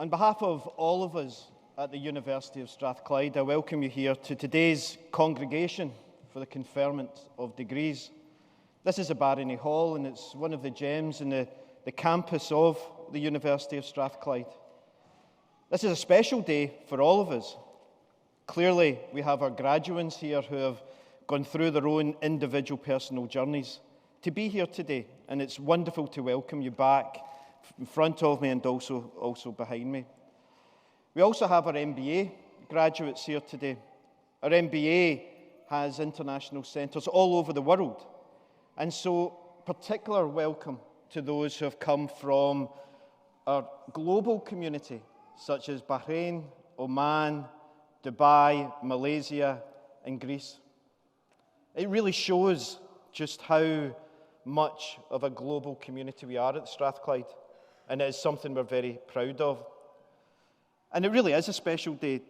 On behalf of all of us at the University of Strathclyde, I welcome you here to today's congregation for the conferment of degrees. This is a Barony Hall, and it's one of the gems in the campus of the University of Strathclyde. This is a special day for all of us. Clearly, we have our graduates here who have gone through their own individual personal journeys to be here today, and it's wonderful to welcome you back in front of me and also behind me. We also have our MBA graduates here today. Our MBA has international centres all over the world, and so particular welcome to those who have come from our global community, such as Bahrain, Oman, Dubai, Malaysia, and Greece. It really shows just how much of a global community we are at Strathclyde, and it is something we're very proud of. And it really is a special day,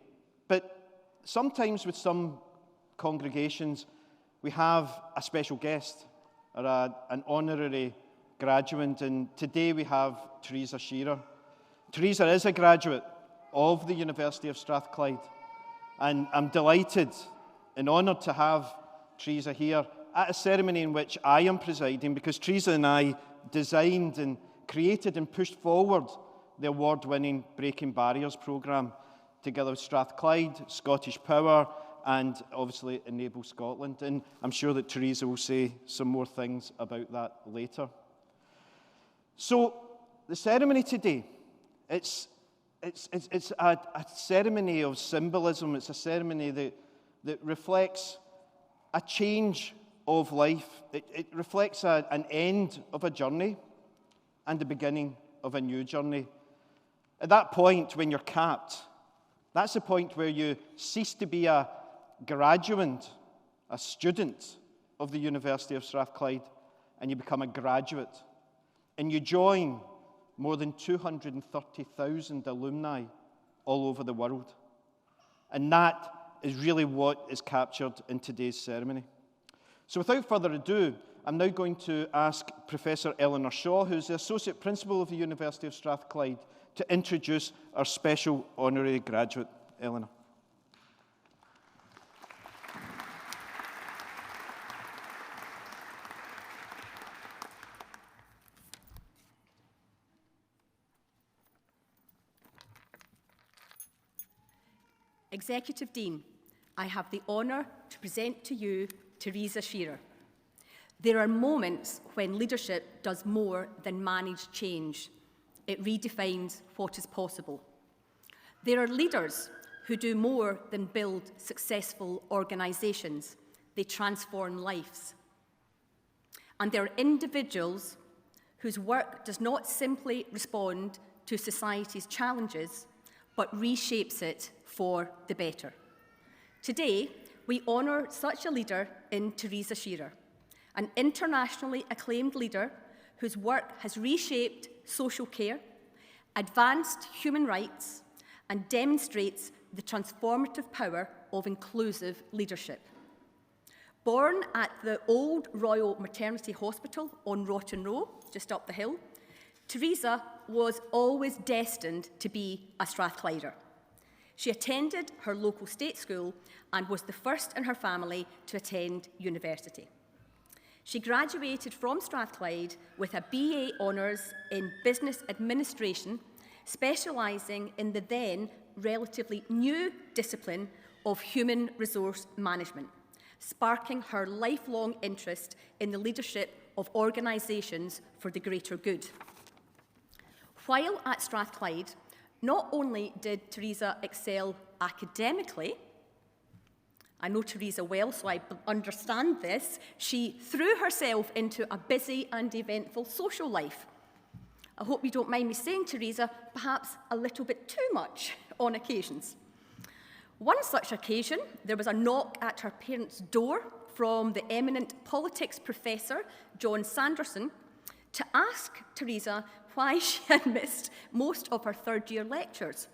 but sometimes with some congregations, we have a special guest or an honorary graduate, and today we have Teresa Shearer. Teresa is a graduate of the University of Strathclyde, and I'm delighted and honoured to have Teresa here at a ceremony in which I am presiding, because Teresa and I designed and created and pushed forward the award-winning Breaking Barriers programme together with Strathclyde, Scottish Power, and obviously Enable Scotland. And I'm sure that Teresa will say some more things about that later. So the ceremony today, it's a ceremony of symbolism. It's a ceremony that reflects a change of life. It reflects an end of a journey and the beginning of a new journey. At that point, when you're capped, that's the point where you cease to be a graduate, a student of the University of Strathclyde, and you become a graduate. And you join more than 230,000 alumni all over the world. And that is really what is captured in today's ceremony. So without further ado, I'm now going to ask Professor Eleanor Shaw, who's the Associate Principal of the University of Strathclyde, to introduce our special honorary graduate. Eleanor. Executive Dean, I have the honour to present to you Teresa Shearer. There are moments when leadership does more than manage change. It redefines what is possible. There are leaders who do more than build successful organisations. They transform lives. And there are individuals whose work does not simply respond to society's challenges, but reshapes it for the better. Today, we honour such a leader in Teresa Shearer, an internationally acclaimed leader whose work has reshaped social care, advanced human rights, and demonstrates the transformative power of inclusive leadership. Born at the Old Royal Maternity Hospital on Rotten Row, just up the hill, Teresa was always destined to be a Strathclyder. She attended her local state school and was the first in her family to attend university. She graduated from Strathclyde with a BA Honours in Business Administration, specialising in the then relatively new discipline of human resource management, sparking her lifelong interest in the leadership of organisations for the greater good. While at Strathclyde, not only did Teresa excel academically, I know Teresa well, so I understand this, she threw herself into a busy and eventful social life. I hope you don't mind me saying, Teresa, perhaps a little bit too much on occasions. One such occasion, there was a knock at her parents' door from the eminent politics professor, John Sanderson, to ask Teresa why she had missed most of her third-year lectures.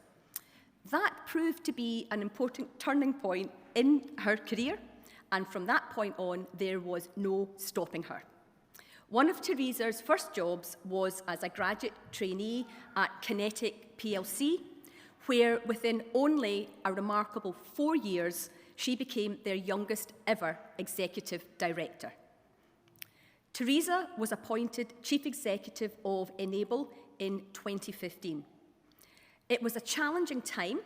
That proved to be an important turning point in her career, and from that point on, there was no stopping her. One of Teresa's first jobs was as a graduate trainee at Kinetic plc, where within only a remarkable 4 years, she became their youngest ever executive director. Teresa was appointed Chief Executive of Enable in 2015. It was a challenging time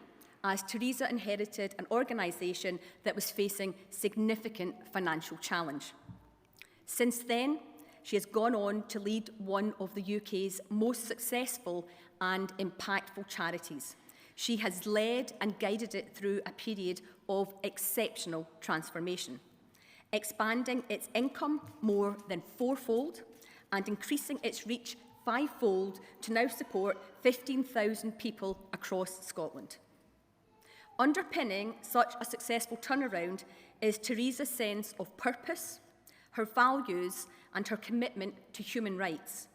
as Teresa inherited an organisation that was facing significant financial challenge. Since then, she has gone on to lead one of the UK's most successful and impactful charities. She has led and guided it through a period of exceptional transformation, expanding its income more than fourfold and increasing its reach fivefold to now support 15,000 people across Scotland. Underpinning such a successful turnaround is Teresa's sense of purpose, her values, and her commitment to human rights.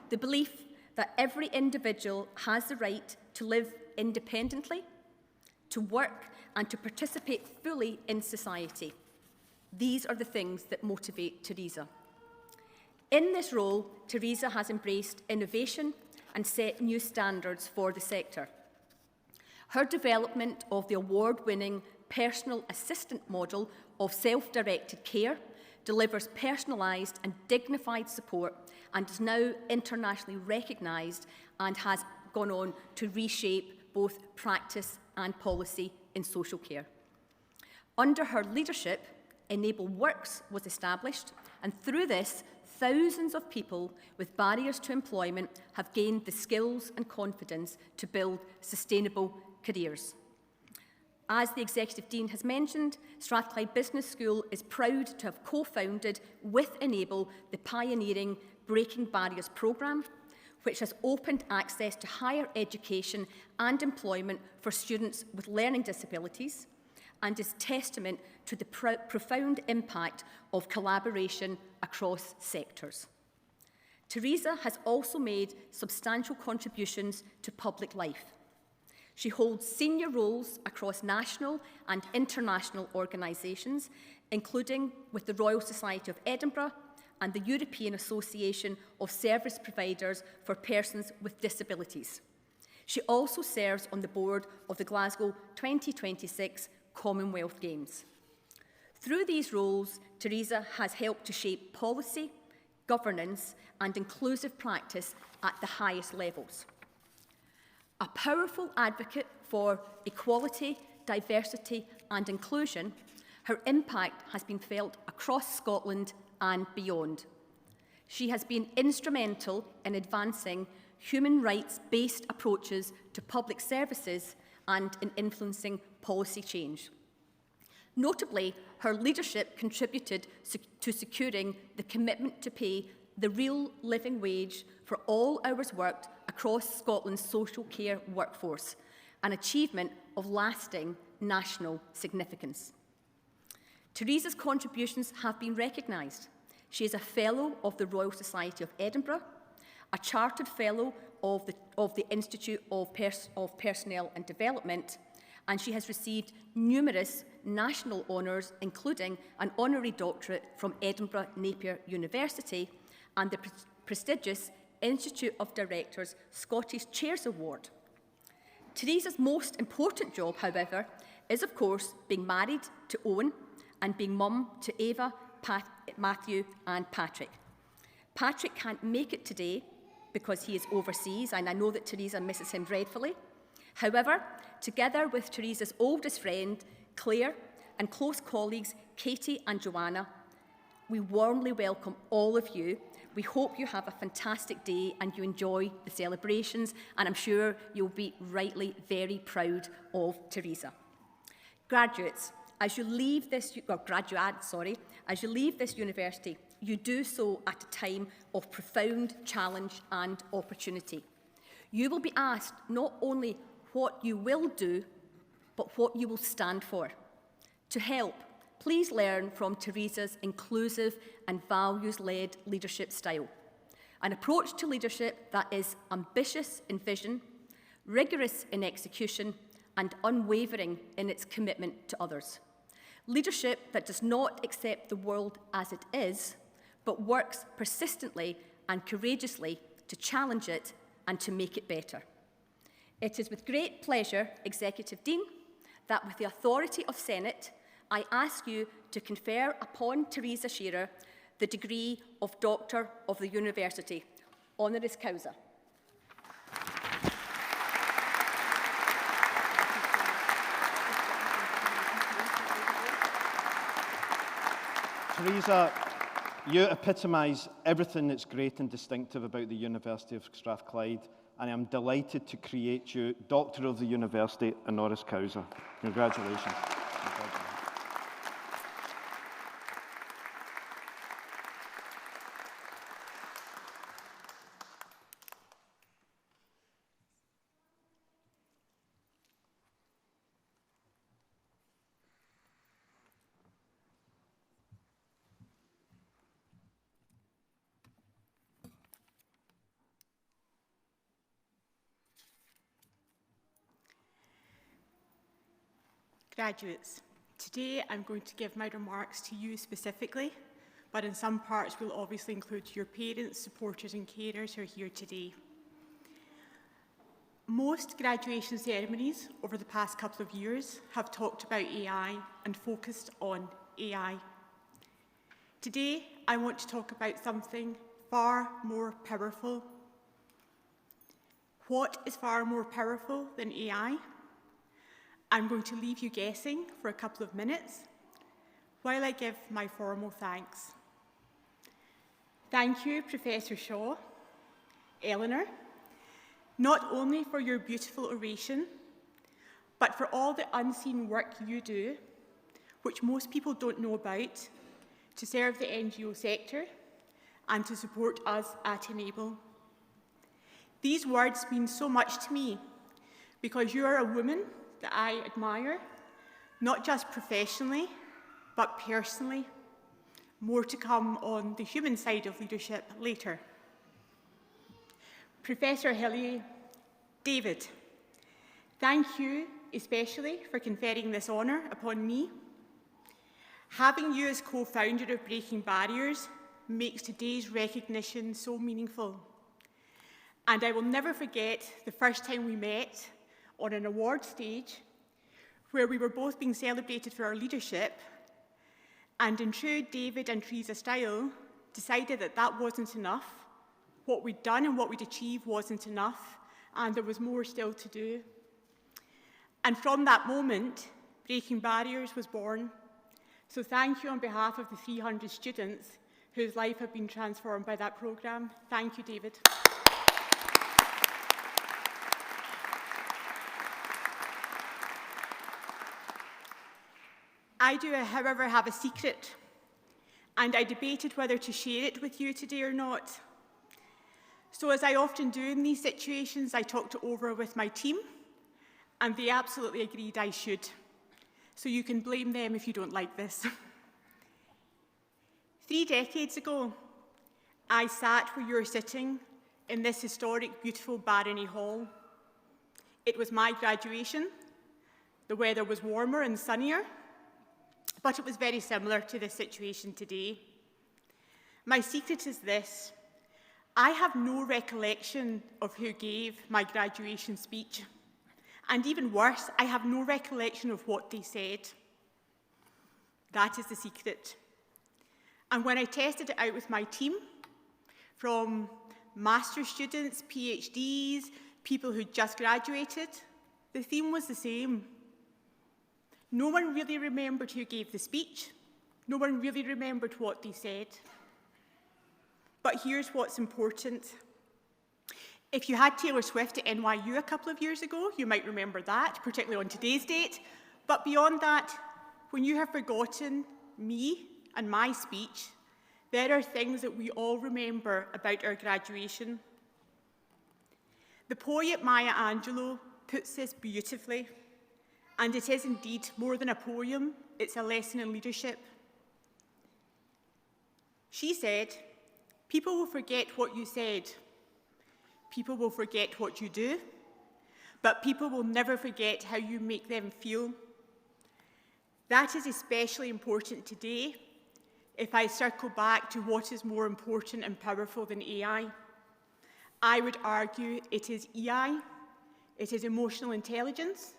The belief that every individual has the right to live independently, to work, and to participate fully in society. These are the things that motivate Teresa. In this role, Teresa has embraced innovation and set new standards for the sector. Her development of the award-winning personal assistant model of self-directed care delivers personalised and dignified support and is now internationally recognised and has gone on to reshape both practice and policy in social care. Under her leadership, Enable Works was established, and through this, thousands of people with barriers to employment have gained the skills and confidence to build sustainable careers. As the Executive Dean has mentioned, Strathclyde Business School is proud to have co-founded with Enable the pioneering Breaking Barriers programme, which has opened access to higher education and employment for students with learning disabilities and is testament to the profound impact of collaboration across sectors. Teresa has also made substantial contributions to public life. She holds senior roles across national and international organisations, including with the Royal Society of Edinburgh and the European Association of Service Providers for Persons with Disabilities. She also serves on the board of the Glasgow 2026 Commonwealth Games. Through these roles, Teresa has helped to shape policy, governance and inclusive practice at the highest levels. A powerful advocate for equality, diversity and inclusion, her impact has been felt across Scotland and beyond. She has been instrumental in advancing human rights-based approaches to public services and in influencing policy change. Notably, her leadership contributed to securing the commitment to pay the real living wage for all hours worked across Scotland's social care workforce, an achievement of lasting national significance. Teresa's contributions have been recognised. She is a Fellow of the Royal Society of Edinburgh, a Chartered Fellow of the Institute of Personnel and Development, and she has received numerous national honours, including an honorary doctorate from Edinburgh Napier University and the prestigious Institute of Directors Scottish Chairs Award. Teresa's most important job, however, is of course being married to Owen and being mum to Ava, Matthew and Patrick. Patrick can't make it today because he is overseas, and I know that Teresa misses him dreadfully. However, together with Teresa's oldest friend, Claire, and close colleagues, Katie and Joanna, we warmly welcome all of you. We hope you have a fantastic day and you enjoy the celebrations, and I'm sure you'll be rightly very proud of Teresa. Graduates, as you leave this, as you leave this university, you do so at a time of profound challenge and opportunity. You will be asked not only what you will do, but what you will stand for. To help, please learn from Teresa's inclusive and values-led leadership style, an approach to leadership that is ambitious in vision, rigorous in execution, and unwavering in its commitment to others. Leadership that does not accept the world as it is, but works persistently and courageously to challenge it and to make it better. It is with great pleasure, Executive Dean, that with the authority of Senate, I ask you to confer upon Teresa Shearer the degree of Doctor of the University, honoris causa. Teresa, you epitomise everything that's great and distinctive about the University of Strathclyde, and I'm delighted to create you Doctor of the University honoris causa. Congratulations. Graduates, today I'm going to give my remarks to you specifically, but in some parts will obviously include your parents, supporters and carers who are here today. Most graduation ceremonies over the past couple of years have talked about AI and focused on AI. Today, I want to talk about something far more powerful. What is far more powerful than AI? I'm going to leave you guessing for a couple of minutes while I give my formal thanks. Thank you, Professor Shaw, Eleanor, not only for your beautiful oration, but for all the unseen work you do, which most people don't know about, to serve the NGO sector and to support us at Enable. These words mean so much to me because you are a woman that I admire, not just professionally, but personally. More to come on the human side of leadership later. Professor Hillier, David, thank you especially for conferring this honour upon me. Having you as co-founder of Breaking Barriers makes today's recognition so meaningful. And I will never forget the first time we met on an award stage where we were both being celebrated for our leadership, and in true David and Teresa style, decided that that wasn't enough. What we'd done and what we'd achieved wasn't enough, and there was more still to do. And from that moment, Breaking Barriers was born. So thank you on behalf of the 300 students whose life have been transformed by that programme. Thank you, David. I do, however, have a secret, and I debated whether to share it with you today or not. So as I often do in these situations, I talked it over with my team, and they absolutely agreed I should. So you can blame them if you don't like this. 3 decades ago, I sat where you're sitting in this historic, beautiful Barony Hall. It was my graduation. The weather was warmer and sunnier, but it was very similar to this situation today. My secret is this: I have no recollection of who gave my graduation speech. And even worse, I have no recollection of what they said. That is the secret. And when I tested it out with my team, from master's students, PhDs, people who just graduated, the theme was the same. No one really remembered who gave the speech. No one really remembered what they said. But here's what's important. If you had Taylor Swift at NYU a couple of years ago, you might remember that, particularly on today's date. But beyond that, when you have forgotten me and my speech, there are things that we all remember about our graduation. The poet Maya Angelou puts this beautifully, and it is indeed more than a poem, it's a lesson in leadership. She said, "People will forget what you said. People will forget what you do, but people will never forget how you make them feel." That is especially important today, if I circle back to what is more important and powerful than AI. I would argue it is EI, it is emotional intelligence,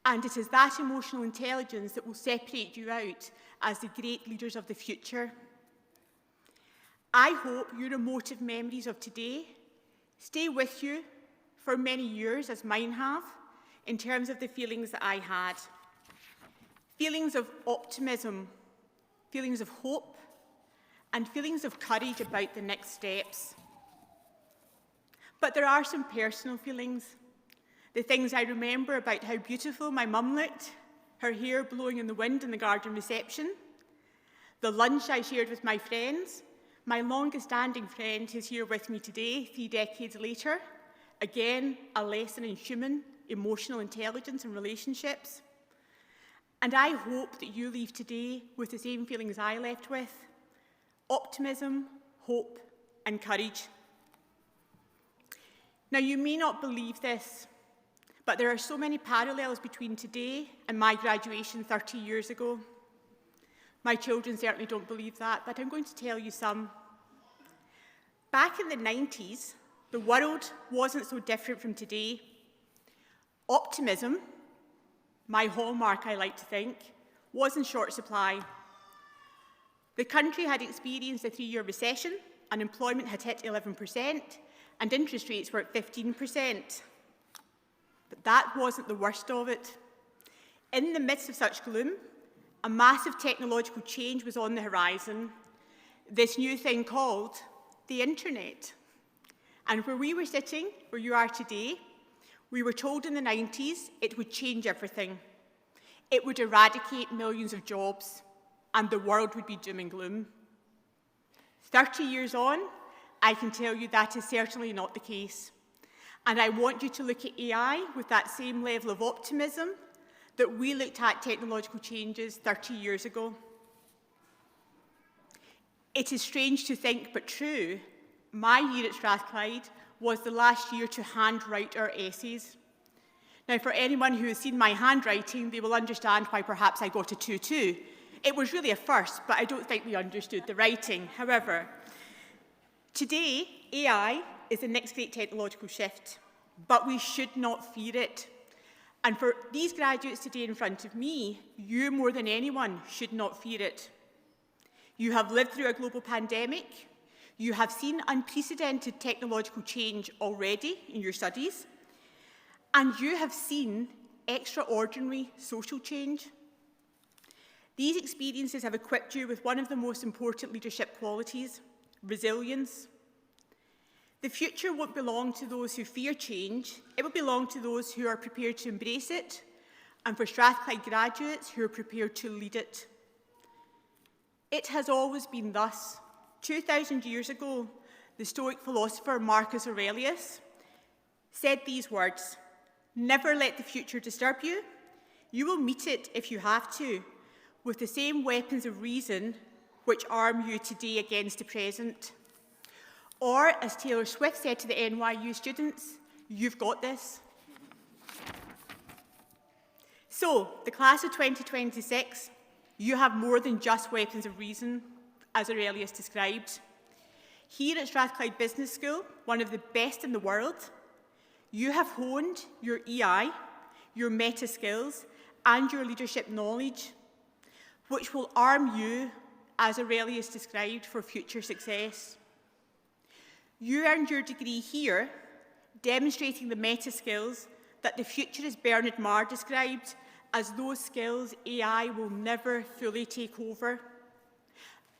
and it is that emotional intelligence that will separate you out as the great leaders of the future. I hope your emotive memories of today stay with you for many years, as mine have, in terms of the feelings that I had. Feelings of optimism, feelings of hope, and feelings of courage about the next steps. But there are some personal feelings. The things I remember about how beautiful my mum looked, her hair blowing in the wind in the garden reception, the lunch I shared with my friends, my longest-standing friend who's here with me today, 3 decades later, again, a lesson in human, emotional intelligence and relationships. And I hope that you leave today with the same feelings I left with: optimism, hope, and courage. Now, you may not believe this, but there are so many parallels between today and my graduation 30 years ago. My children certainly don't believe that, but I'm going to tell you some. Back in the 90s, the world wasn't so different from today. Optimism, my hallmark I like to think, was in short supply. The country had experienced a 3-year recession, unemployment had hit 11%, and interest rates were at 15%. But that wasn't the worst of it. In the midst of such gloom, a massive technological change was on the horizon, this new thing called the internet. And where we were sitting, where you are today, we were told in the 90s it would change everything. It would eradicate millions of jobs, and the world would be doom and gloom. 30 years on, I can tell you that is certainly not the case. And I want you to look at AI with that same level of optimism that we looked at technological changes 30 years ago. It is strange to think, but true, my year at Strathclyde was the last year to handwrite our essays. Now, for anyone who has seen my handwriting, they will understand why perhaps I got a 2-2. It was really a first, but I don't think we understood the writing. However, today, AI is the next great technological shift, but we should not fear it. And for these graduates today in front of me, you more than anyone should not fear it. You have lived through a global pandemic. You have seen unprecedented technological change already in your studies. And you have seen extraordinary social change. These experiences have equipped you with one of the most important leadership qualities: resilience. The future won't belong to those who fear change. It will belong to those who are prepared to embrace it, and for Strathclyde graduates who are prepared to lead it. It has always been thus. 2,000 years ago, the Stoic philosopher Marcus Aurelius said these words: "Never let the future disturb you. You will meet it, if you have to, with the same weapons of reason which arm you today against the present." Or, as Taylor Swift said to the NYU students, "You've got this." So, the class of 2026, you have more than just weapons of reason, as Aurelius described. Here at Strathclyde Business School, one of the best in the world, you have honed your EI, your meta skills, and your leadership knowledge, which will arm you, as Aurelius described, for future success. You earned your degree here, demonstrating the meta skills that the future, as Bernard Marr described, as those skills AI will never fully take over.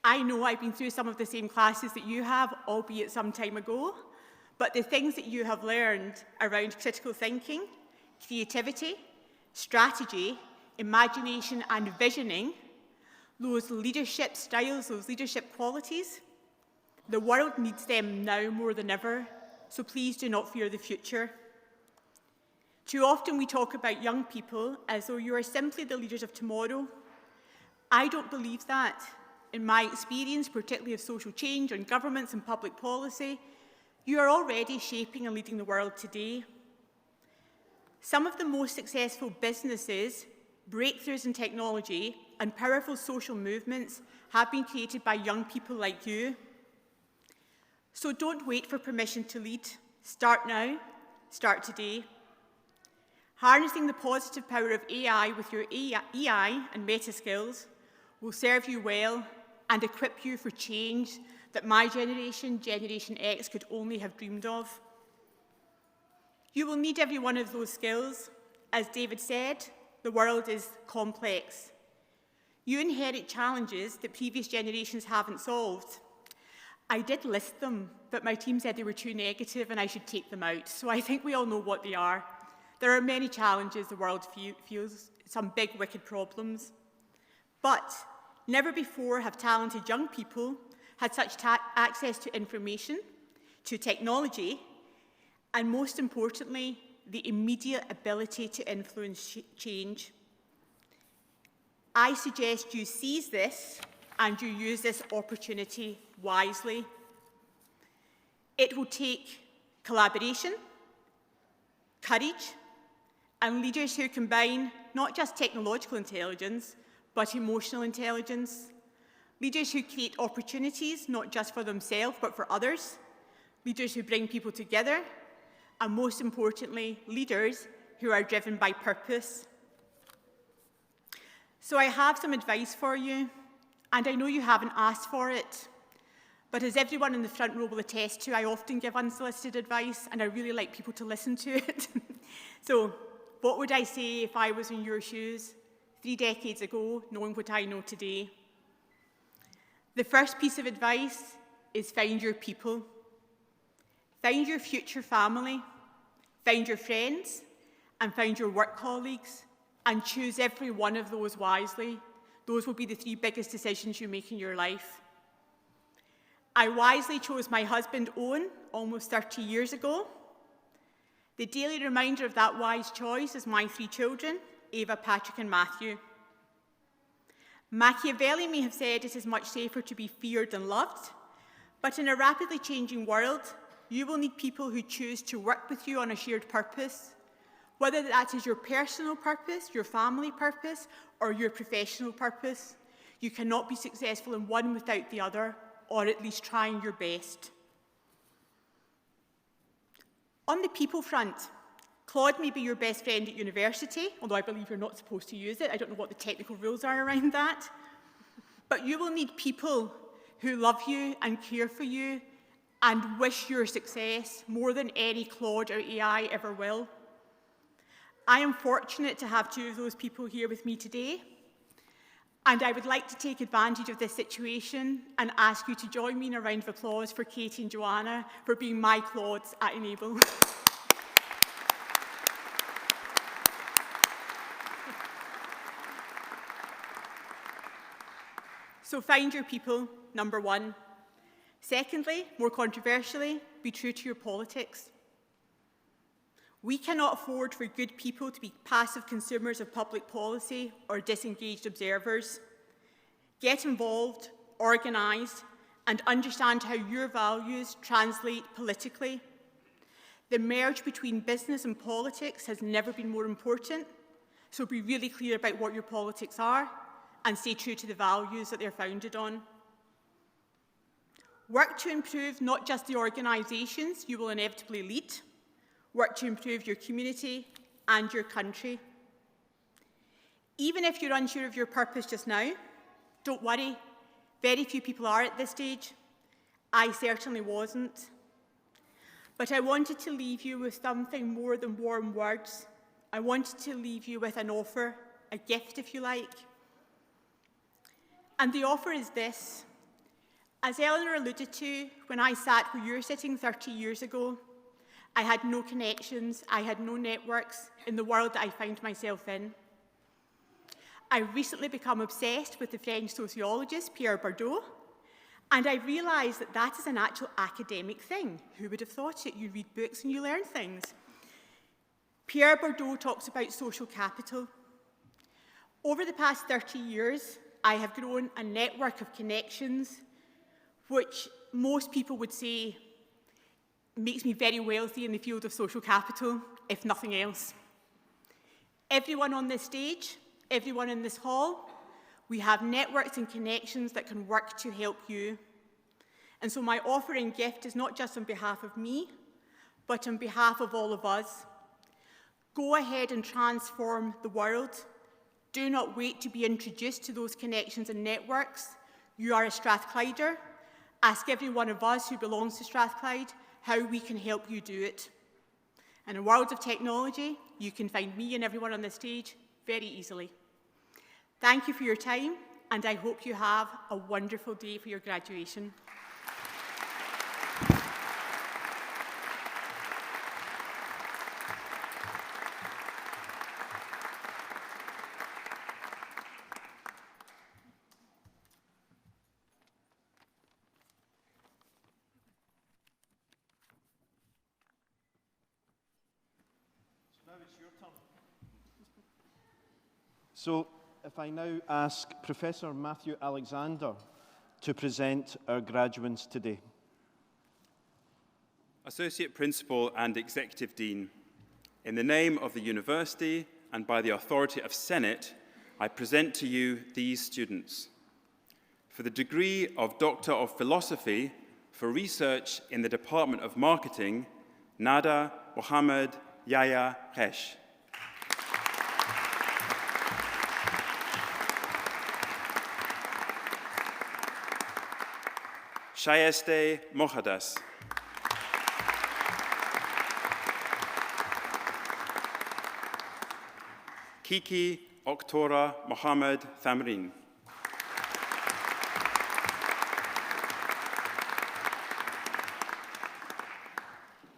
I know I've been through some of the same classes that you have, albeit some time ago, but the things that you have learned around critical thinking, creativity, strategy, imagination, and visioning, those leadership styles, those leadership qualities, the world needs them now more than ever, so please do not fear the future. Too often we talk about young people as though you are simply the leaders of tomorrow. I don't believe that. In my experience, particularly of social change on governments and public policy, you are already shaping and leading the world today. Some of the most successful businesses breakthroughs in technology, and powerful social movements have been created by young people like you. So don't wait for permission to lead. Start now, start today. Harnessing the positive power of AI with your EI and meta skills will serve you well and equip you for change that my generation, Generation X, could only have dreamed of. You will need every one of those skills. As David said, the world is complex. You inherit challenges that previous generations haven't solved. I did list them, but my team said they were too negative and I should take them out. So I think we all know what they are. There are many challenges the world feels, some big, wicked problems. But never before have talented young people had such access to information, to technology, and most importantly, the immediate ability to influence change. I suggest you seize this and you use this opportunity wisely. It will take collaboration, courage, and leaders who combine not just technological intelligence, but emotional intelligence. Leaders who create opportunities, not just for themselves, but for others. Leaders who bring people together. And most importantly, leaders who are driven by purpose. So I have some advice for you, and I know you haven't asked for it, but as everyone in the front row will attest to, I often give unsolicited advice, and I really like people to listen to it. So what would I say if I was in your shoes 3 decades ago, knowing what I know today? The first piece of advice is find your people. Find your future family, find your friends, and find your work colleagues, and choose every one of those wisely. Those will be the 3 biggest decisions you make in your life. I wisely chose my husband, Owen, almost 30 years ago. The daily reminder of that wise choice is my 3 children, Ava, Patrick, and Matthew. Machiavelli may have said it is much safer to be feared than loved, but in a rapidly changing world, you will need people who choose to work with you on a shared purpose, whether that is your personal purpose, your family purpose, or your professional purpose. You cannot be successful in one without the other, or at least trying your best. On the people front, Claude may be your best friend at university, although I believe you're not supposed to use it. I don't know what the technical rules are around that. But you will need people who love you and care for you and wish your success more than any Claude or AI ever will. I am fortunate to have 2 of those people here with me today, and I would like to take advantage of this situation and ask you to join me in a round of applause for Katie and Joanna for being my Claudes at Enable. So find your people, number 1. Secondly, more controversially, be true to your politics. We cannot afford for good people to be passive consumers of public policy or disengaged observers. Get involved, organise, and understand how your values translate politically. The merge between business and politics has never been more important, so be really clear about what your politics are and stay true to the values that they're founded on. Work to improve not just the organisations you will inevitably lead, work to improve your community and your country. Even if you're unsure of your purpose just now, don't worry. Very few people are at this stage. I certainly wasn't. But I wanted to leave you with something more than warm words. I wanted to leave you with an offer, a gift if you like. And the offer is this. As Eleanor alluded to, when I sat where you're sitting 30 years ago, I had no connections, I had no networks in the world that I found myself in. I've recently become obsessed with the French sociologist Pierre Bourdieu, and I realised that that is an actual academic thing. Who would have thought it? You read books and you learn things. Pierre Bourdieu talks about social capital. Over the past 30 years, I have grown a network of connections which most people would say makes me very wealthy in the field of social capital, if nothing else. Everyone on this stage everyone in this hall, we have networks and connections that can work to help you. And so my offering gift is not just on behalf of me, but on behalf of all of us. Go ahead and transform the world. Do not wait to be introduced to those connections and networks. You are a Strathclyder. Ask every one of us who belongs to Strathclyde how we can help you do it. In a world of technology, you can find me and everyone on the stage very easily. Thank you for your time, and I hope you have a wonderful day for your graduation. Now it's your turn. So, if I now ask Professor Matthew Alexander to present our graduates today. Associate Principal and Executive Dean, in the name of the University and by the authority of Senate, I present to you these students. For the degree of Doctor of Philosophy for research in the Department of Marketing, Nada Mohammed Yahya Hesh. Shayeste Mohadas. Kiki Oktora Mohammed Thamrin.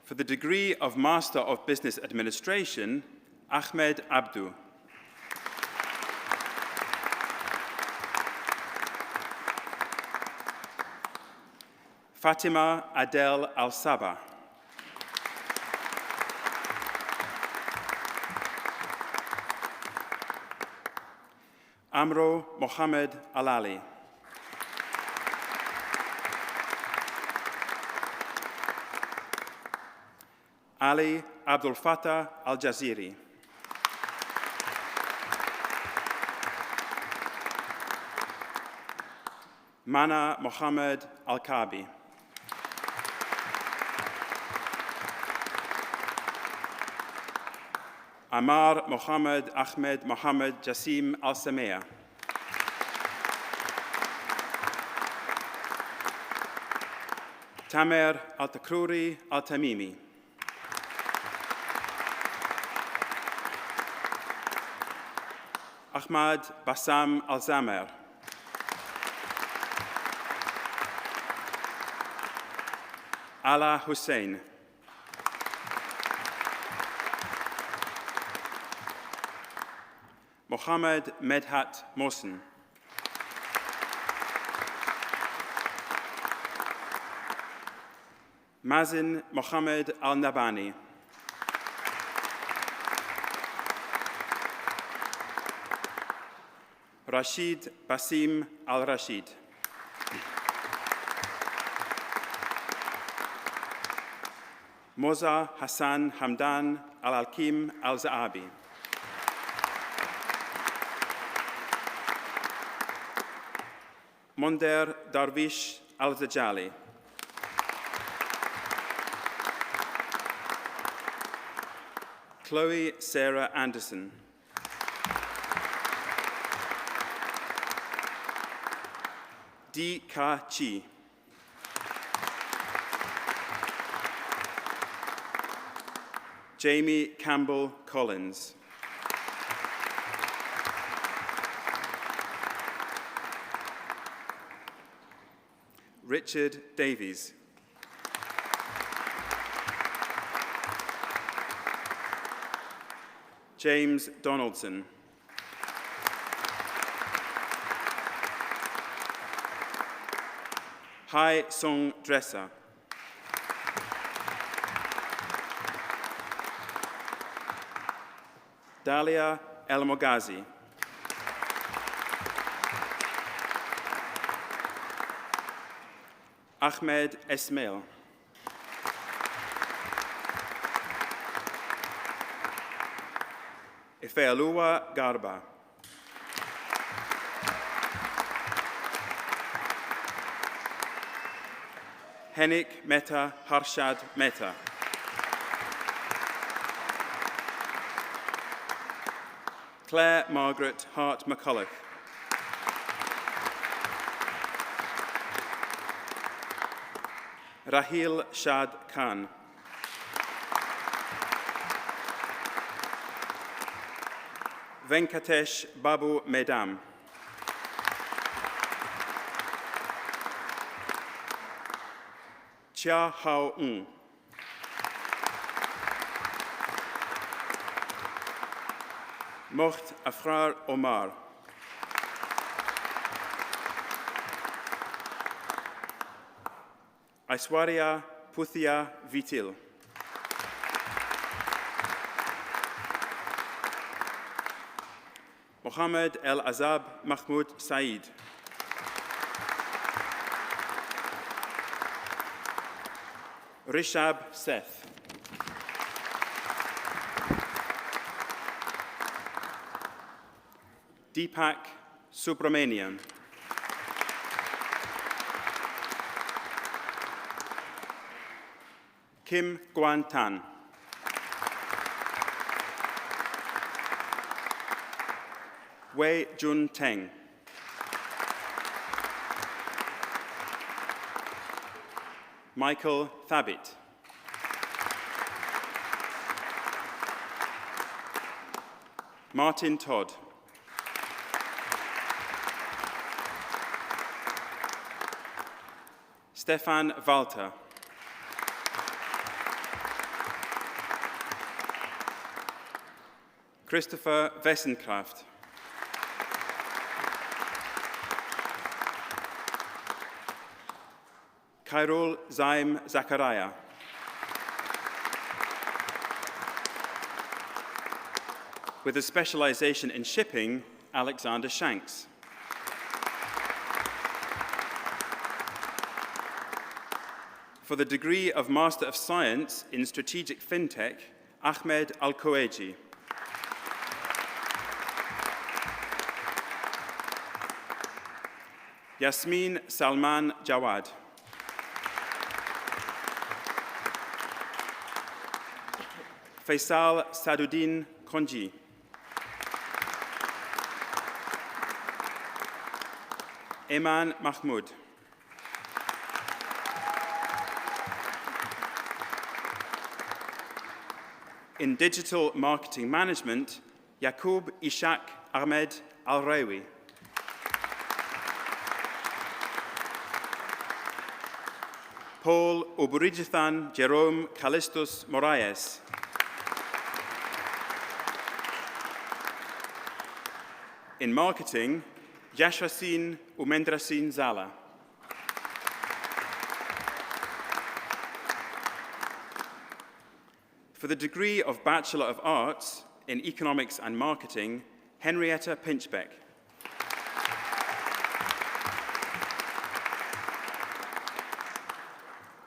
For the degree of Master of Business Administration, Ahmed Abdu. Fatima Adel Al-Saba. Amro Mohammed Alali. Ali Abdul Fattah Al-Jaziri. Mana Mohammed Al-Kabi. Amar Mohammed Ahmed Mohammed Jassim Al-Samea. Tamer Al-Takruri Al-Tamimi. Ahmad Bassam Al-Zamer. Ala Hussein. Mohammed Medhat Mohsen. Mazin Mohammed Al-Nabani. Rashid Basim Al-Rashid. Moza Hassan Hamdan Al-Alkim Al-Zaabi. Monder Darwish Al-Zajali. Chloe Sarah Anderson. Di Ka Chi. Jamie Campbell Collins. Richard Davies. James Donaldson. Hai Song Dresser. Dalia El Mogazi. Ahmed Esmail. Ifeoluwa Garba. Henrik Mehta Harshad Mehta. Claire Margaret Hart McCulloch. Rahil Shad Khan. Venkatesh Babu Medam. Chia Hao Ng. Mocht Afrar Omar. Aishwarya Puthia Vitil. Mohammed El Azab Mahmoud Said. Rishab Seth. Deepak Subramanian. Kim Guan Tan. Wei Jun Teng. Michael Thabit. Martin Todd. Stefan Walter. Christopher Wessenkraft. Khairul Zaim Zakaria. With a specialization in shipping, Alexander Shanks. For the degree of Master of Science in Strategic FinTech, Ahmed Al-Koeji. Yasmin Salman Jawad. Faisal Saduddin Konji. Eman Mahmoud. In Digital Marketing Management, Yaqub Ishaq Ahmed Al-Rawi. Paul Oburijithan Jerome Callistus Moraes. In marketing, Yashwasin Umendrasin Zala. For the degree of Bachelor of Arts in Economics and Marketing, Henrietta Pinchbeck.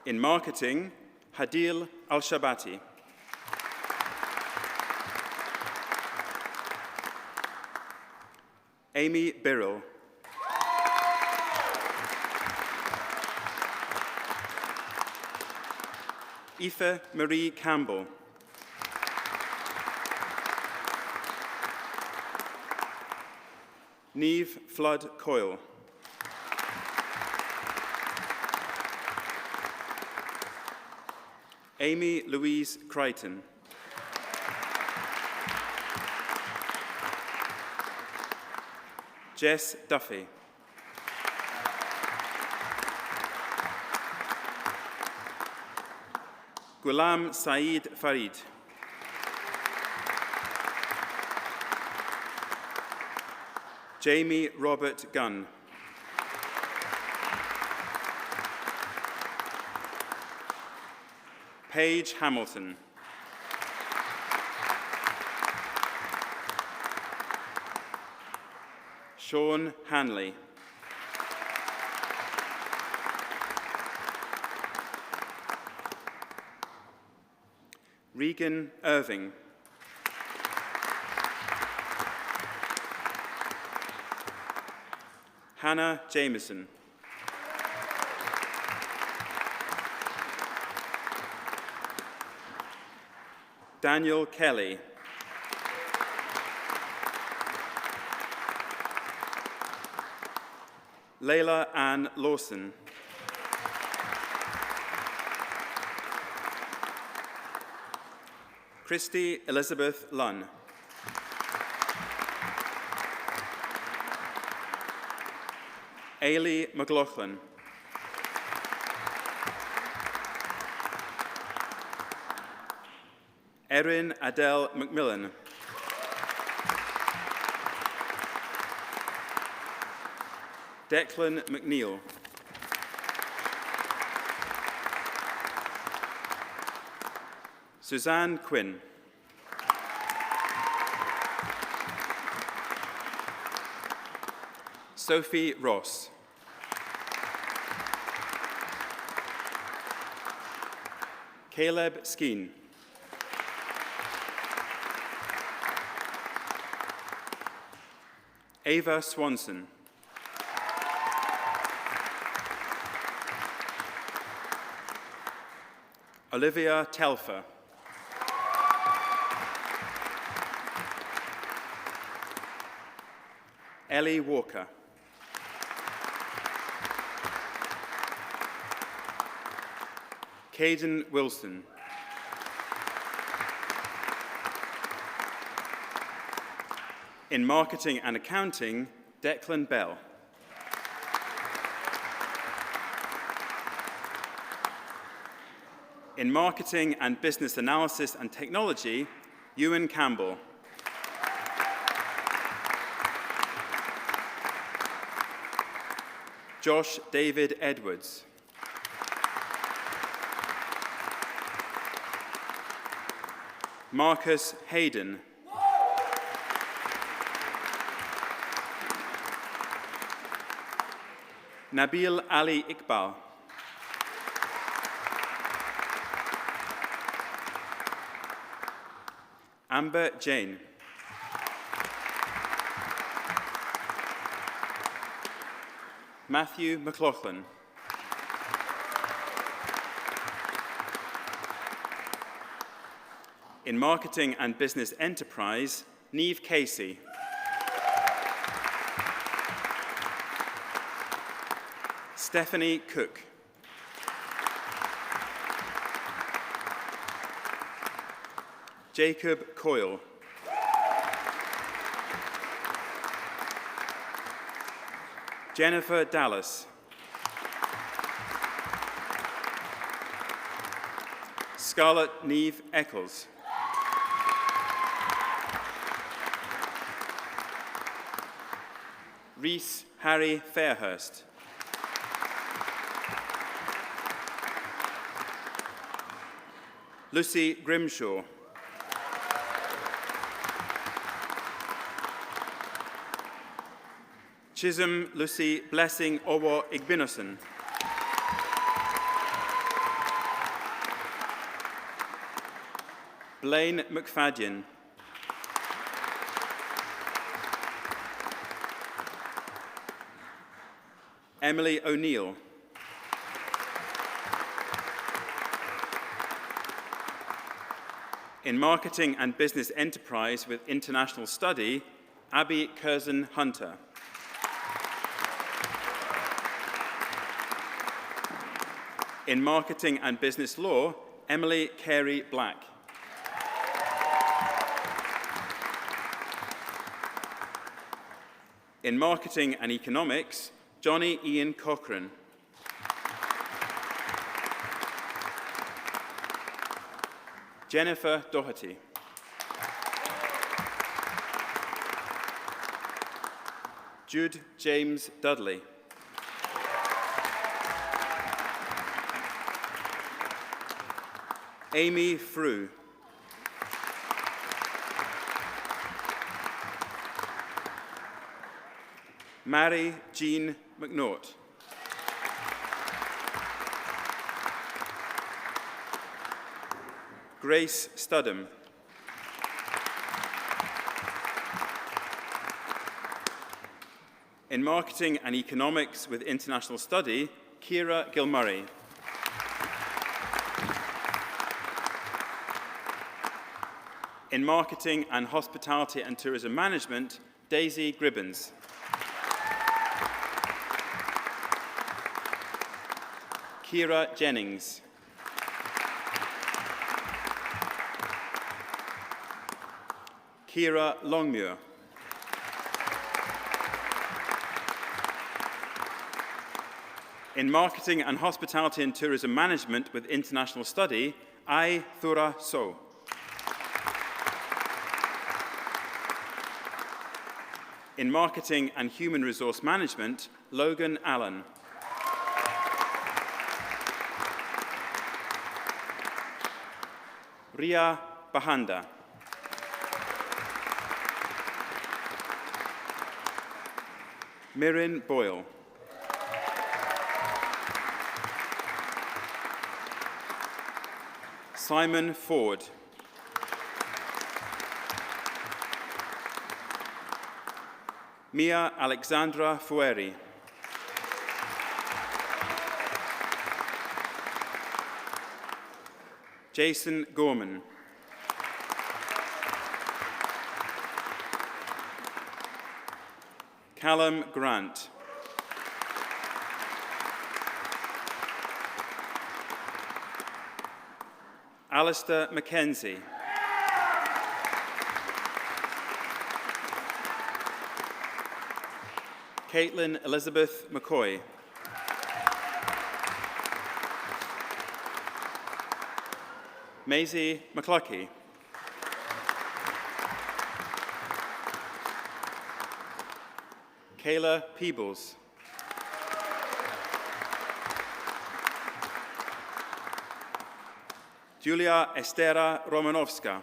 In marketing, Hadil Al-Shabati. Amy Birrell. Aoife Marie Campbell. Niamh Flood Coyle. Amy Louise Crichton. Jess Duffy. Ghulam Saeed Farid. Jamie Robert Gunn. Paige Hamilton. Sean Hanley. Regan Irving. Hannah Jameson. Daniel Kelly. Layla Ann Lawson. Christy Elizabeth Lunn. Ailey McLaughlin. Erin Adele McMillan. Declan McNeil. Suzanne Quinn. Sophie Ross. Caleb Skeen. Ava Swanson. Olivia Telfer. Ellie Walker. Caden Wilson. In marketing and accounting, Declan Bell. In marketing and business analysis and technology, Ewan Campbell. Josh David Edwards. Marcus Hayden. Nabil Ali Iqbal. Amber Jane. Matthew McLaughlin. In marketing and business enterprise, Neve Casey. Stephanie Cook. Jacob Coyle. Jennifer Dallas. Scarlett Neve Eccles. Reese Harry Fairhurst. Lucy Grimshaw. Chisholm Lucy Blessing Owo Igbinosun. Blaine McFadden. Emily O'Neill. In marketing and business enterprise with international study, Abby Curzon Hunter. In marketing and business law, Emily Carey Black. In marketing and economics, Johnny Ian Cochran. Jennifer Doherty. Jude James Dudley. Amy Frew. Mary Jean McNaught. Grace Studham. In marketing and economics with international study, Kira Gilmurray. In Marketing and Hospitality and Tourism Management, Daisy Gribbins. Kira Jennings. Kira Longmuir. In Marketing and Hospitality and Tourism Management with International Study, Ai Thura So. In Marketing and Human Resource Management, Logan Allen. Ria Bahanda. Mirin Boyle. Simon Ford. Mia Alexandra Fueri. Jason Gorman. Callum Grant. Alistair Mackenzie. Caitlin Elizabeth McCoy. Maisie McCluckey. Kayla Peebles. Julia Estera Romanovska.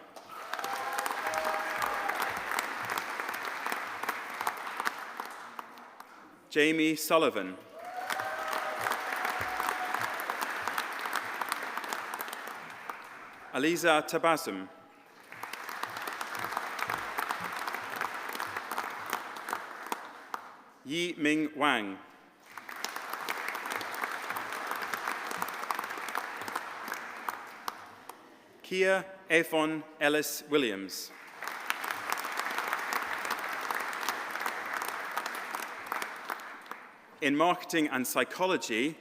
Jamie Sullivan. Aliza Tabassum. Yi Ming Wang. Kia Efon Ellis Williams. In Marketing and Psychology,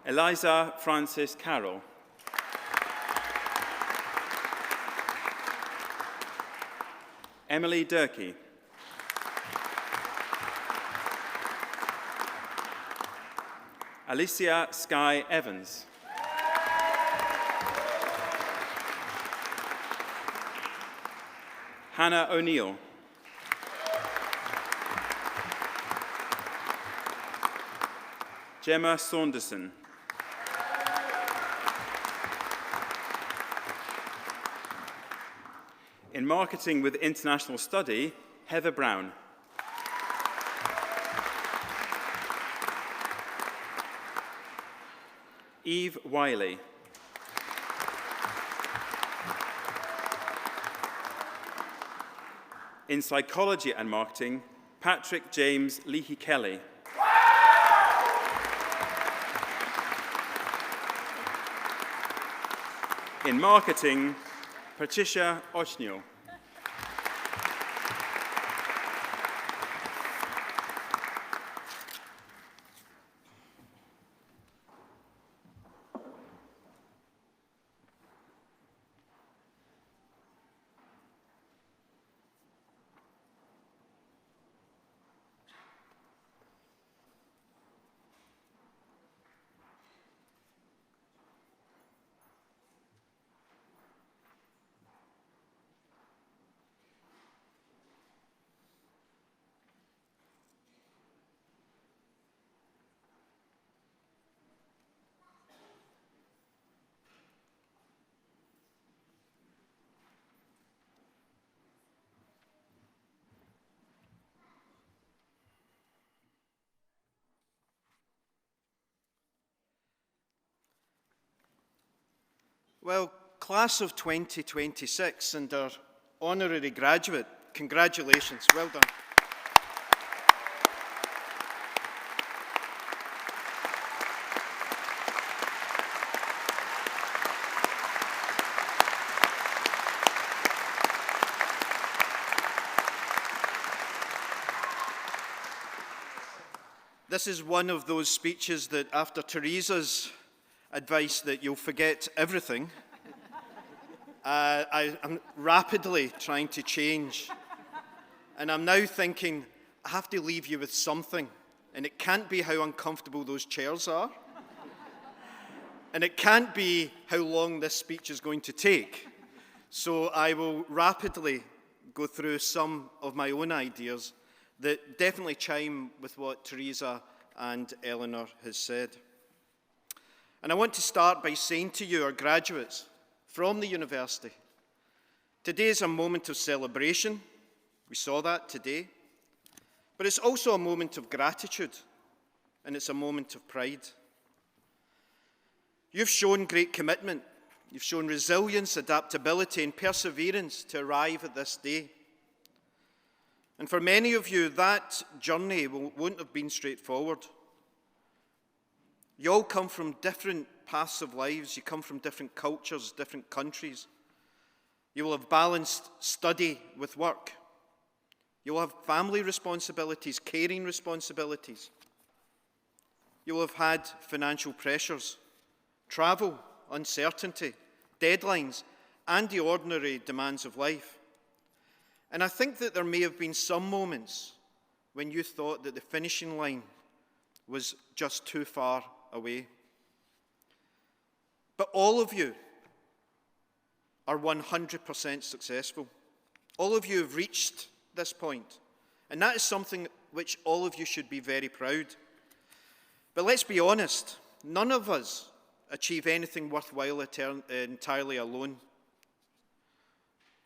Eliza Francis Carroll. Emily Durkee. Alicia Sky Evans. Hannah O'Neill. Gemma Saunderson. In Marketing with International Study, Heather Brown. Eve Wiley. In Psychology and Marketing, Patrick James Leahy Kelly. In Marketing, Patricia Ochnil. Well, class of 2026 and our honorary graduate, congratulations, well done. This is one of those speeches that, after Teresa's advice that you'll forget everything, I'm rapidly trying to change. And I'm now thinking, I have to leave you with something. And it can't be how uncomfortable those chairs are. And it can't be how long this speech is going to take. So I will rapidly go through some of my own ideas that definitely chime with what Teresa and Eleanor has said. And I want to start by saying to you, our graduates from the university, today is a moment of celebration. We saw that today. But it's also a moment of gratitude, and it's a moment of pride. You've shown great commitment. You've shown resilience, adaptability, and perseverance to arrive at this day. And for many of you, that journey won't have been straightforward. You all come from different paths of lives. You come from different cultures, different countries. You will have balanced study with work. You will have family responsibilities, caring responsibilities. You will have had financial pressures, travel, uncertainty, deadlines, and the ordinary demands of life. And I think that there may have been some moments when you thought that the finishing line was just too far away. But all of you are 100% successful. All of you have reached this point. And that is something which all of you should be very proud. But let's be honest, none of us achieve anything worthwhile entirely alone.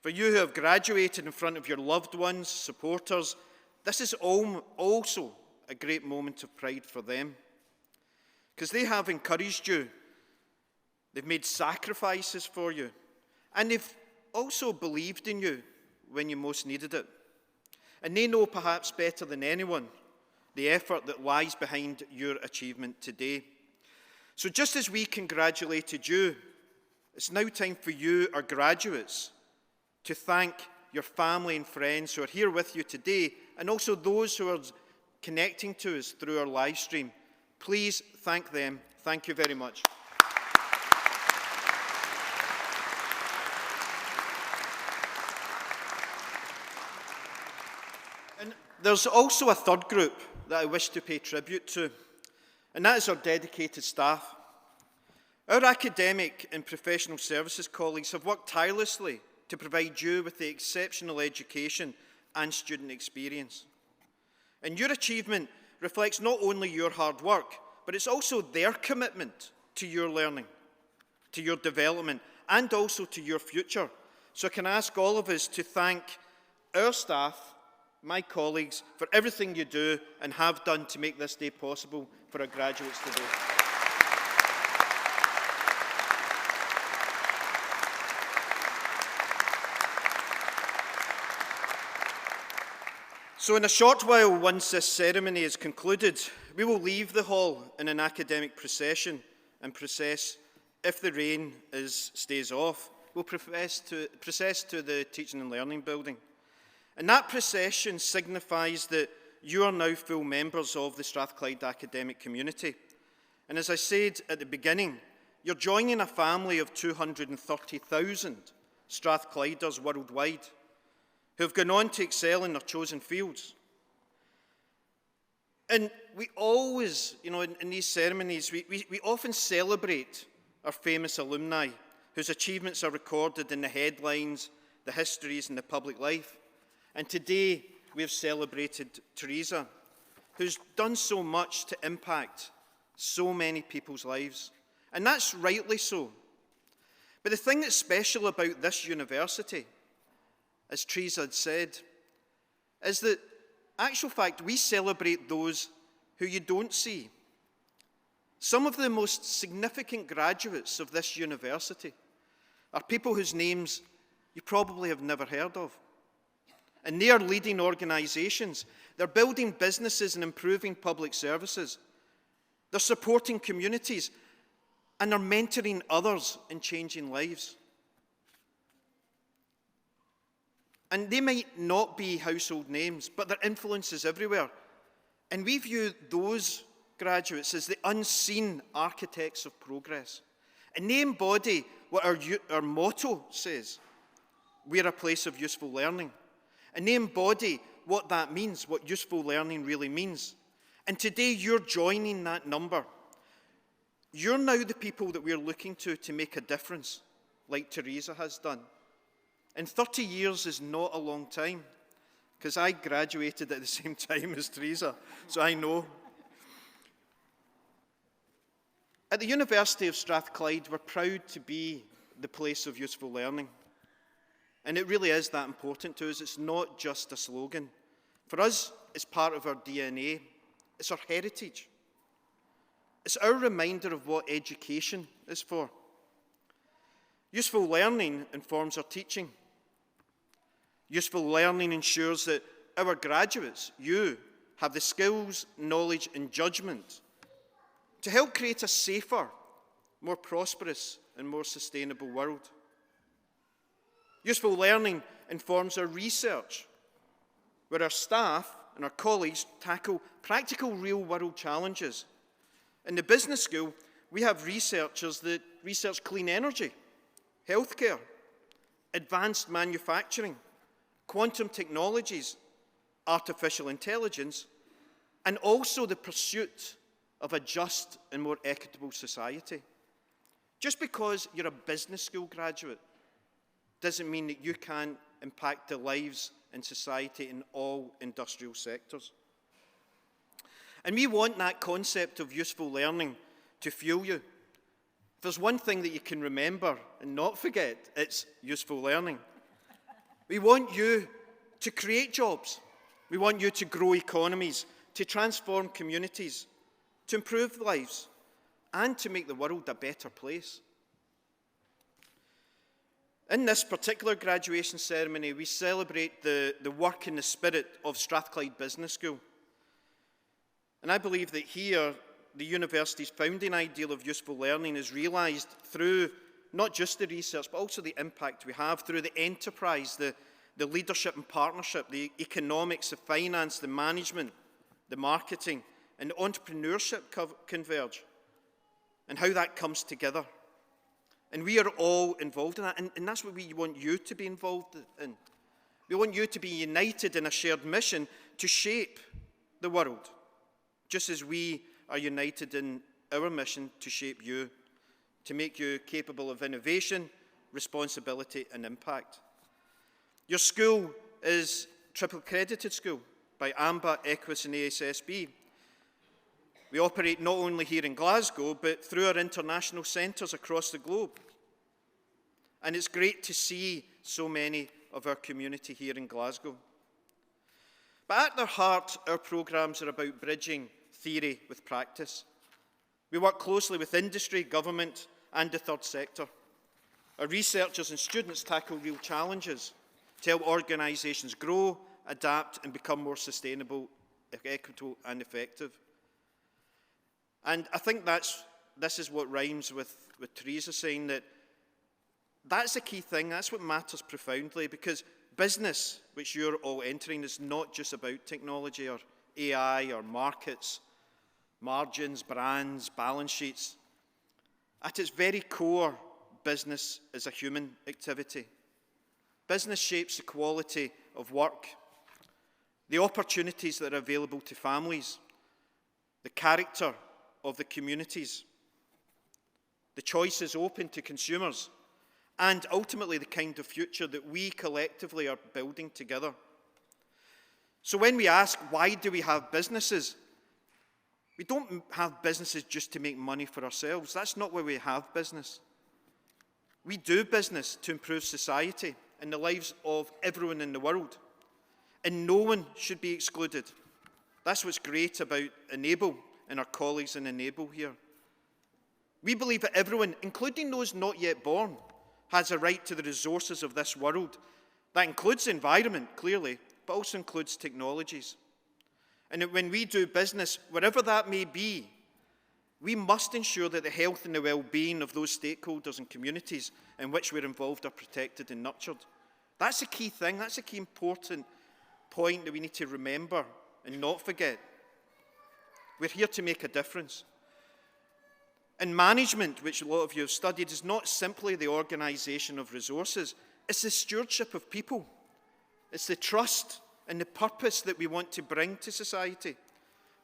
For you who have graduated in front of your loved ones, supporters, this is also a great moment of pride for them. Because they have encouraged you, they've made sacrifices for you, and they've also believed in you when you most needed it. And they know perhaps better than anyone the effort that lies behind your achievement today. So just as we congratulated you, it's now time for you, our graduates, to thank your family and friends who are here with you today, and also those who are connecting to us through our live stream. Please thank them. Thank you very much. And there's also a third group that I wish to pay tribute to, and that is our dedicated staff. Our academic and professional services colleagues have worked tirelessly to provide you with the exceptional education and student experience. And your achievement reflects not only your hard work, but it's also their commitment to your learning, to your development, and also to your future. So I can ask all of us to thank our staff, my colleagues, for everything you do and have done to make this day possible for our graduates today. So in a short while, once this ceremony is concluded, we will leave the hall in an academic procession and process, if the rain stays off, we'll process to the Teaching and Learning Building. And that procession signifies that you are now full members of the Strathclyde academic community. And as I said at the beginning, you're joining a family of 230,000 Strathclyders worldwide, who have gone on to excel in their chosen fields. And we always, in these ceremonies, we often celebrate our famous alumni, whose achievements are recorded in the headlines, the histories, and the public life. And today, we have celebrated Teresa, who's done so much to impact so many people's lives. And that's rightly so. But the thing that's special about this university, as Teresa had said, is that, actual fact, we celebrate those who you don't see. Some of the most significant graduates of this university are people whose names you probably have never heard of. And they are leading organisations. They're building businesses and improving public services. They're supporting communities, and they're mentoring others in changing lives. And they might not be household names, but their influence is everywhere. And we view those graduates as the unseen architects of progress. And they embody what our motto says. We're a place of useful learning. And they embody what that means, what useful learning really means. And today you're joining that number. You're now the people that we're looking to make a difference, like Teresa has done. And 30 years is not a long time, because I graduated at the same time as Teresa, so I know. At the University of Strathclyde, we're proud to be the place of useful learning. And it really is that important to us. It's not just a slogan. For us, it's part of our DNA. It's our heritage. It's our reminder of what education is for. Useful learning informs our teaching. Useful learning ensures that our graduates, you, have the skills, knowledge, and judgment to help create a safer, more prosperous, and more sustainable world. Useful learning informs our research, where our staff and our colleagues tackle practical real-world challenges. In the business school, we have researchers that research clean energy, healthcare, advanced manufacturing, quantum technologies, artificial intelligence, and also the pursuit of a just and more equitable society. Just because you're a business school graduate doesn't mean that you can't impact the lives and society in all industrial sectors. And we want that concept of useful learning to fuel you. If there's one thing that you can remember and not forget, it's useful learning. We want you to create jobs. We want you to grow economies, to transform communities, to improve lives, and to make the world a better place. In this particular graduation ceremony, we celebrate the work and the spirit of Strathclyde Business School. And I believe that here, the university's founding ideal of useful learning is realised through not just the research, but also the impact we have through the enterprise, the leadership and partnership, the economics, the finance, the management, the marketing, and the entrepreneurship converge, and how that comes together. And we are all involved in that, and that's what we want you to be involved in. We want you to be united in a shared mission to shape the world, just as we are united in our mission to shape you, to make you capable of innovation, responsibility, and impact. Your school is triple accredited school by AMBA, EQUIS, and ASSB. We operate not only here in Glasgow, but through our international centres across the globe. And it's great to see so many of our community here in Glasgow. But at their heart, our programmes are about bridging theory with practice. We work closely with industry, government, and the third sector. Our researchers and students tackle real challenges to help organisations grow, adapt, and become more sustainable, equitable, and effective. And I think this is what rhymes with Teresa saying that that's the key thing. That's what matters profoundly, because business, which you're all entering, is not just about technology or AI or markets, margins, brands, balance sheets. At its very core, business is a human activity. Business shapes the quality of work, the opportunities that are available to families, the character of the communities, the choices open to consumers, and ultimately the kind of future that we collectively are building together. So when we ask, why do we have businesses? We don't have businesses just to make money for ourselves. That's not why we have business. We do business to improve society and the lives of everyone in the world. And no one should be excluded. That's what's great about Enable and our colleagues in Enable here. We believe that everyone, including those not yet born, has a right to the resources of this world. That includes the environment, clearly, but also includes technologies. And that when we do business, wherever that may be, we must ensure that the health and the well-being of those stakeholders and communities in which we're involved are protected and nurtured. That's a key thing. That's a key important point that we need to remember and not forget. We're here to make a difference. And management, which a lot of you have studied, is not simply the organisation of resources. It's the stewardship of people. It's the trust and the purpose that we want to bring to society.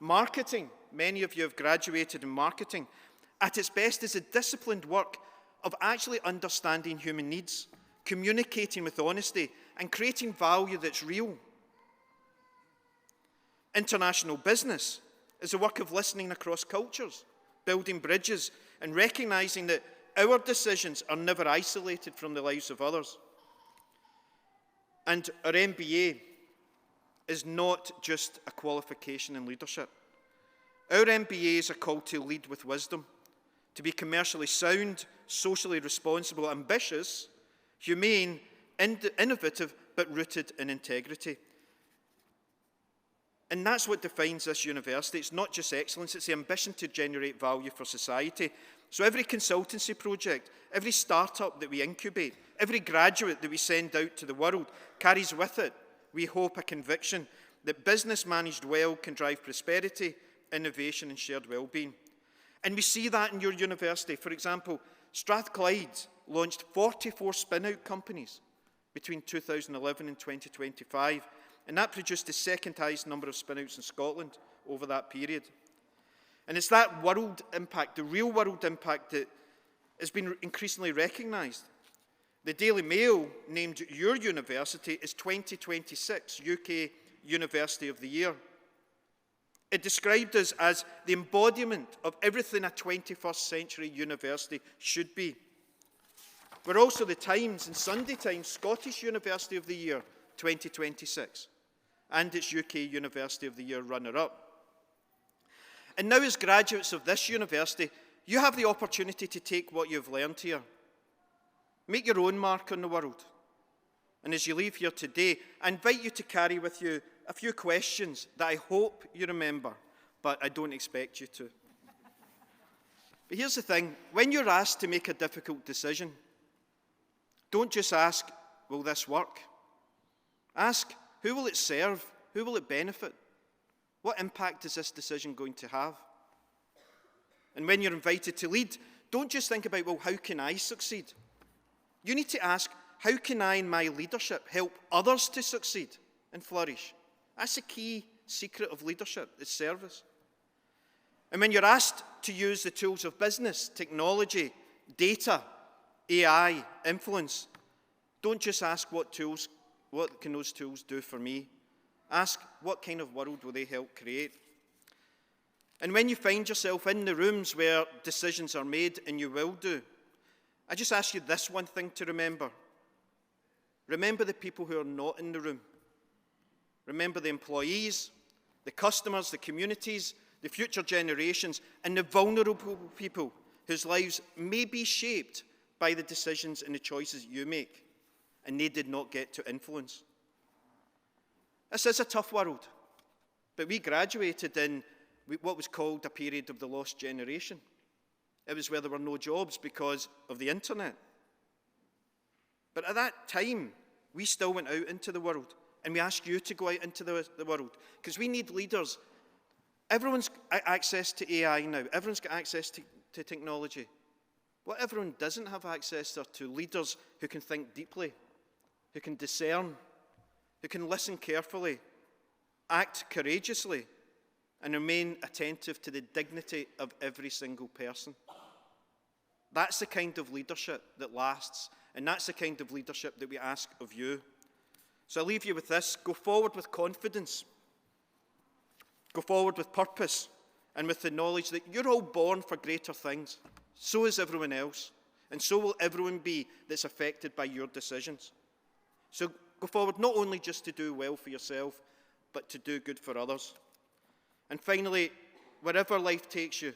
Marketing, many of you have graduated in marketing, at its best is a disciplined work of actually understanding human needs, communicating with honesty, and creating value that's real. International business is a work of listening across cultures, building bridges, and recognising that our decisions are never isolated from the lives of others. And our MBA is not just a qualification in leadership. Our MBAs are called to lead with wisdom, to be commercially sound, socially responsible, ambitious, humane, innovative, but rooted in integrity. And that's what defines this university. It's not just excellence, it's the ambition to generate value for society. So every consultancy project, every startup that we incubate, every graduate that we send out to the world carries with it, we hope, a conviction that business managed well can drive prosperity, innovation, and shared well-being. And we see that in your university. For example, Strathclyde launched 44 spin-out companies between 2011 and 2025, and that produced the second highest number of spin-outs in Scotland over that period. And it's that world impact, the real world impact, that has been increasingly recognised. The Daily Mail named your university as 2026 UK University of the Year. It described us as the embodiment of everything a 21st century university should be. We're also the Times and Sunday Times Scottish University of the Year 2026, and its UK University of the Year runner-up. And now, as graduates of this university, you have the opportunity to take what you've learned here. Make your own mark on the world. And as you leave here today, I invite you to carry with you a few questions that I hope you remember, but I don't expect you to. But here's the thing. When you're asked to make a difficult decision, don't just ask, will this work? Ask, who will it serve? Who will it benefit? What impact is this decision going to have? And when you're invited to lead, don't just think about, well, how can I succeed? You need to ask, how can I in my leadership help others to succeed and flourish? That's the key secret of leadership, is service. And when you're asked to use the tools of business, technology, data, AI, influence, don't just ask what can those tools do for me? Ask, what kind of world will they help create? And when you find yourself in the rooms where decisions are made, and you will do, I just ask you this one thing to remember. Remember the people who are not in the room. Remember the employees, the customers, the communities, the future generations, and the vulnerable people whose lives may be shaped by the decisions and the choices you make, and they did not get to influence. This is a tough world, but we graduated in what was called a period of the lost generation. It was where there were no jobs because of the internet. But at that time, we still went out into the world, and we ask you to go out into the world, because we need leaders. Everyone's got access to AI now. Everyone's got access to technology. What everyone doesn't have access to leaders who can think deeply, who can discern, who can listen carefully, act courageously, and remain attentive to the dignity of every single person. That's the kind of leadership that lasts, and that's the kind of leadership that we ask of you. So I leave you with this. Go forward with confidence. Go forward with purpose, and with the knowledge that you're all born for greater things. So is everyone else, and so will everyone be that's affected by your decisions. So go forward not only just to do well for yourself, but to do good for others. And finally, wherever life takes you,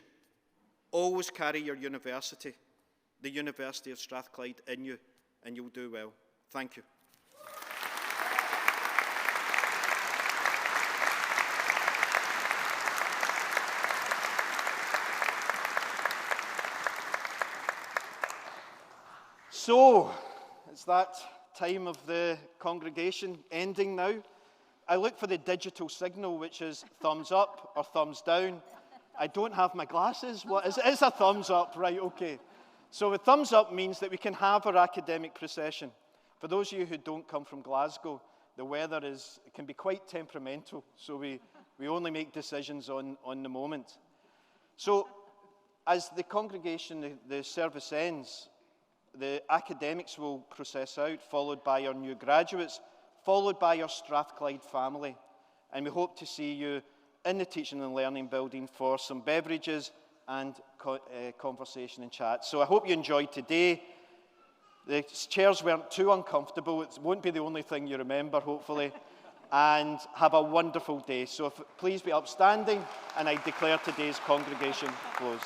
always carry your university, the University of Strathclyde, in you, and you'll do well. Thank you. So, it's that time of the congregation ending now. I look for the digital signal, which is thumbs up or thumbs down. I don't have my glasses. What is it? It's a thumbs up, right? Okay. So a thumbs up means that we can have our academic procession. For those of you who don't come from Glasgow, the weather can be quite temperamental, so we only make decisions on the moment. So as the congregation, the service ends, the academics will process out, followed by our new graduates, followed by our Strathclyde family. And we hope to see you in the Teaching and Learning building for some beverages and conversation and chat. So I hope you enjoyed today. The chairs weren't too uncomfortable. It won't be the only thing you remember, hopefully. And have a wonderful day. So please be upstanding, and I declare today's congregation closed.